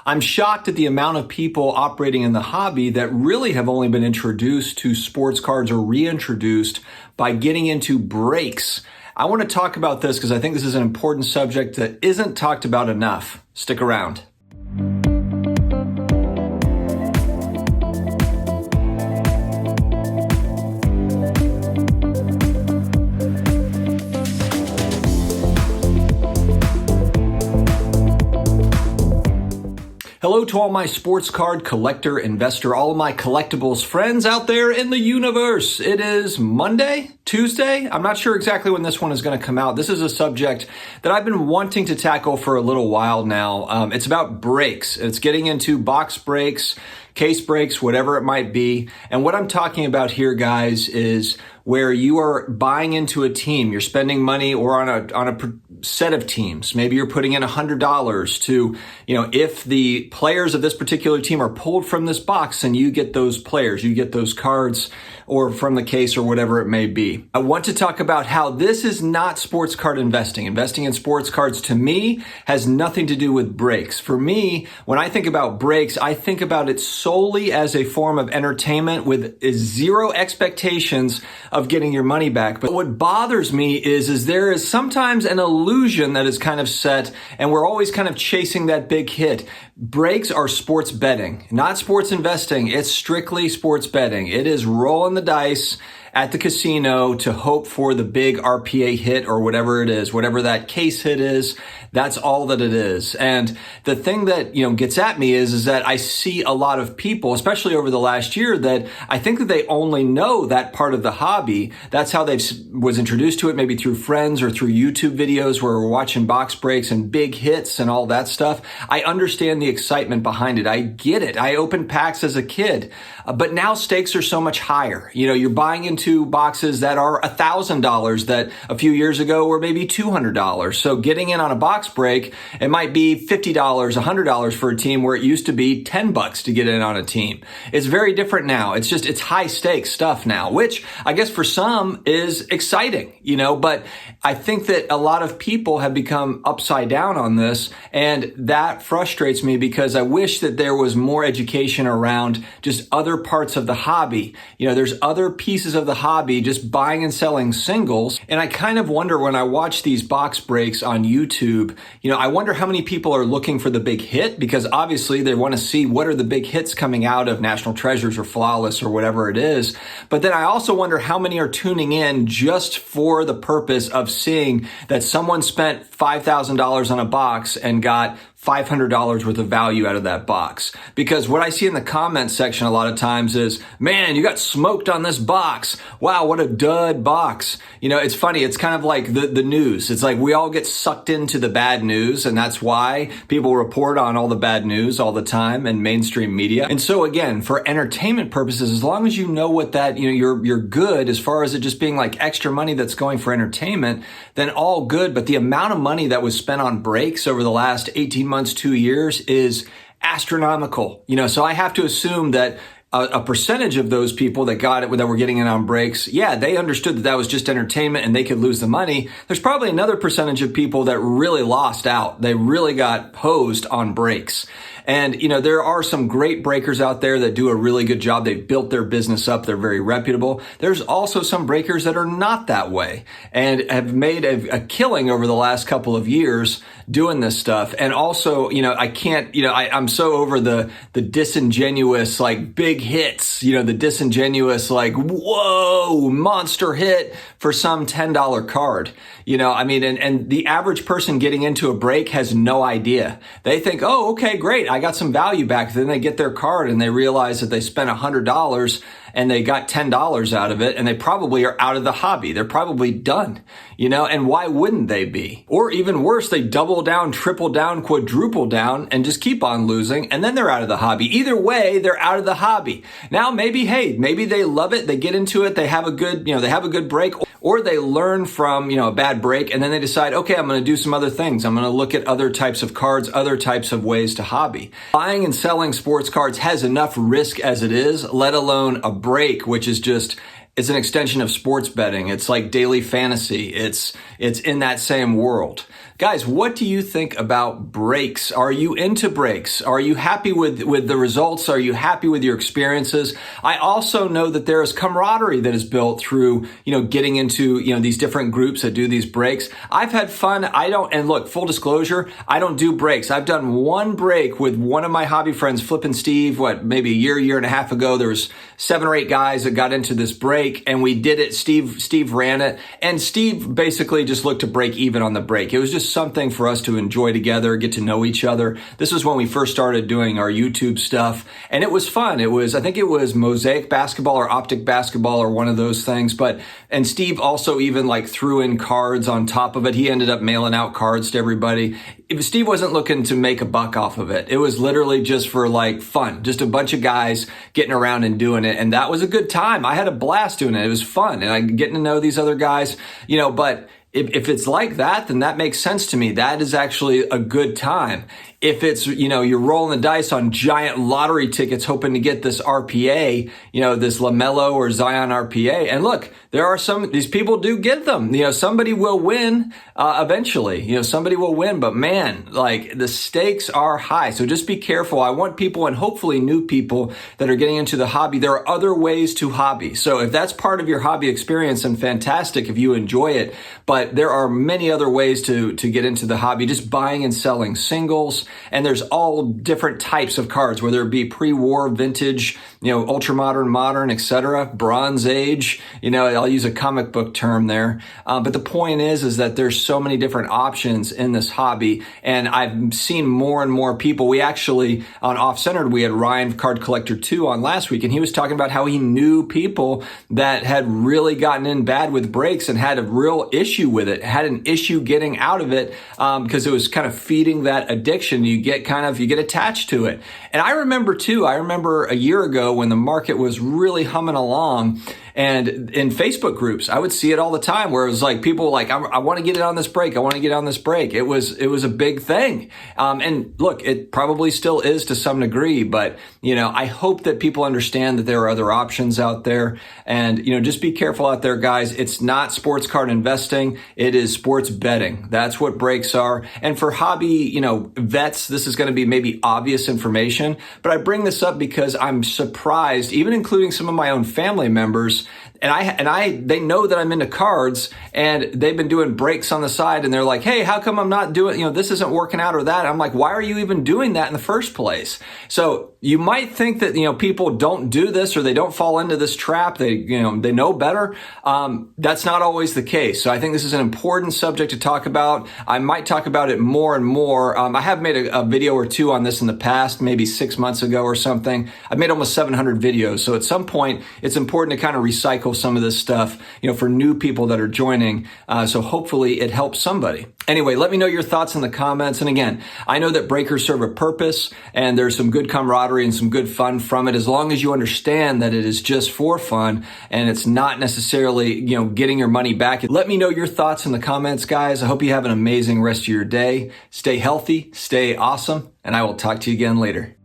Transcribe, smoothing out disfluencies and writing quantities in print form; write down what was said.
I'm shocked at the amount of people operating in the hobby that really have only been introduced to sports cards or reintroduced by getting into breaks. I want to talk about this because I think this is an important subject that isn't talked about enough. Stick around. Hello to all my sports card collector, investor, all of my collectibles friends out there in the universe. It is Monday, Tuesday. I'm not sure exactly when this one is going to come out. This is a subject that I've been wanting to tackle for a little while now. It's about breaks. It's getting into box breaks, case breaks, whatever it might be. And what I'm talking about here, guys, is where you are buying into a team. You're spending money or on a set of teams. Maybe you're putting in $100 to, if the players of this particular team are pulled from this box, and you get those players, you get those cards, or from the case or whatever it may be. I want to talk about how this is not sports card investing. Investing in sports cards to me has nothing to do with breaks. For me, when I think about breaks, I think about it solely as a form of entertainment with zero expectations of getting your money back. But what bothers me is there is sometimes an illusion that is kind of set, and we're always kind of chasing that big hit. Breaks are sports betting, not sports investing. It's strictly sports betting. It is rolling the dice at the casino to hope for the big RPA hit or whatever it is, whatever that case hit is. That's all that it is. And the thing that, gets at me is that I see a lot of people, especially over the last year, that I think that they only know that part of the hobby. That's how they was introduced to it, maybe through friends or through YouTube videos where we're watching box breaks and big hits and all that stuff. I understand the excitement behind it. I get it. I opened packs as a kid, but now stakes are so much higher. You're buying into boxes that are $1,000 that a few years ago were maybe $200. So getting in on a box break, it might be $50, $100 for a team where it used to be $10 to get in on a team. It's very different now. It's high stakes stuff now, which I guess for some is exciting, but I think that a lot of people have become upside down on this, and that frustrates me because I wish that there was more education around just other parts of the hobby. There's other pieces of the hobby, just buying and selling singles. And I kind of wonder when I watch these box breaks on YouTube, I wonder how many people are looking for the big hit, because obviously they want to see what are the big hits coming out of National Treasures or Flawless or whatever it is. But then I also wonder how many are tuning in just for the purpose of seeing that someone spent $5,000 on a box and got $500 worth of value out of that box. Because what I see in the comments section a lot of times is, man, you got smoked on this box. Wow, what a dud box. It's funny. It's kind of like the news. It's like we all get sucked into the bad news, and that's why people report on all the bad news all the time in mainstream media. And so again, for entertainment purposes, as long as you know what that, you're good as far as it just being like extra money that's going for entertainment, then all good. But the amount of money that was spent on breaks over the last 18 months, 2 years is astronomical. So I have to assume that a percentage of those people that got it, that were getting it on breaks, yeah, they understood that was just entertainment and they could lose the money. There's probably another percentage of people that really lost out. They really got hosed on breaks. And, there are some great breakers out there that do a really good job. They've built their business up. They're very reputable. There's also some breakers that are not that way and have made a killing over the last couple of years doing this stuff. And also, I can't, I'm so over the disingenuous, like big hits, the disingenuous, like, whoa, monster hit for some $10 card. And the average person getting into a break has no idea. They think, oh, okay, great. I got some value back. Then they get their card and they realize that they spent $100 and they got $10 out of it, and they probably are out of the hobby. They're probably done, and why wouldn't they be? Or even worse, they double down, triple down, quadruple down, and just keep on losing, and then they're out of the hobby. Either way, they're out of the hobby. Now, maybe they love it, they get into it, they have a good break, or they learn from, a bad break, and then they decide, okay, I'm going to do some other things. I'm going to look at other types of cards, other types of ways to hobby. Buying and selling sports cards has enough risk as it is, let alone a break, which is just it's an extension of sports betting. It's like daily fantasy. It's in that same world. Guys, what do you think about breaks? Are you into breaks? Are you happy with the results? Are you happy with your experiences? I also know that there is camaraderie that is built through, getting into, these different groups that do these breaks. I've had fun. And look, full disclosure, I don't do breaks. I've done one break with one of my hobby friends, Flip and Steve, maybe a year and a half ago. There was 7 or 8 guys that got into this break and we did it. Steve ran it, and Steve basically just looked to break even on the break. It was just something for us to enjoy together, get to know each other. This was when we first started doing our YouTube stuff, and it was fun. I think it was Mosaic Basketball or Optic Basketball or one of those things. And Steve also even threw in cards on top of it. He ended up mailing out cards to everybody. Steve wasn't looking to make a buck off of it. It was literally just for fun, just a bunch of guys getting around and doing it. And that was a good time. I had a blast doing it. It was fun. And I'm getting to know these other guys, but if it's like that, then that makes sense to me. That is actually a good time. If it's, you're rolling the dice on giant lottery tickets hoping to get this RPA, this LaMelo or Zion RPA. And look, there are these people do get them. Somebody will win eventually. Somebody will win. But man, the stakes are high. So just be careful. I want people, and hopefully new people that are getting into the hobby, there are other ways to hobby. So if that's part of your hobby experience, then fantastic if you enjoy it. But there are many other ways to get into the hobby, just buying and selling singles. And there's all different types of cards, whether it be pre-war, vintage, ultra modern, modern, etc., Bronze Age. I'll use a comic book term there. But the point is that there's so many different options in this hobby. And I've seen more and more people. We actually, on Off Centered, we had Ryan Card Collector 2 on last week, and he was talking about how he knew people that had really gotten in bad with breaks and had a real issue with it, had an issue getting out of it because it was kind of feeding that addiction. You get attached to it. And I remember a year ago when the market was really humming along, and in Facebook groups, I would see it all the time where it was people I want to get it on this break. I want to get on this break. It was a big thing. And look, it probably still is to some degree, but I hope that people understand that there are other options out there. And, just be careful out there, guys. It's not sports card investing. It is sports betting. That's what breaks are. And for hobby, vets, this is going to be maybe obvious information, but I bring this up because I'm surprised, even including some of my own family members, and they know that I'm into cards, and they've been doing breaks on the side, and they're like, hey, how come I'm not doing, this isn't working out or that? I'm like, why are you even doing that in the first place? So you might think that, people don't do this or they don't fall into this trap. They know better. That's not always the case. So I think this is an important subject to talk about. I might talk about it more and more. I have made a video or two on this in the past, maybe 6 months ago or something. I've made almost 700 videos. So at some point, it's important to kind of recycle some of this stuff, for new people that are joining. So hopefully it helps somebody. Anyway, let me know your thoughts in the comments. And again, I know that breakers serve a purpose, and there's some good camaraderie and some good fun from it, as long as you understand that it is just for fun and it's not necessarily, getting your money back. Let me know your thoughts in the comments, guys. I hope you have an amazing rest of your day. Stay healthy, stay awesome, and I will talk to you again later.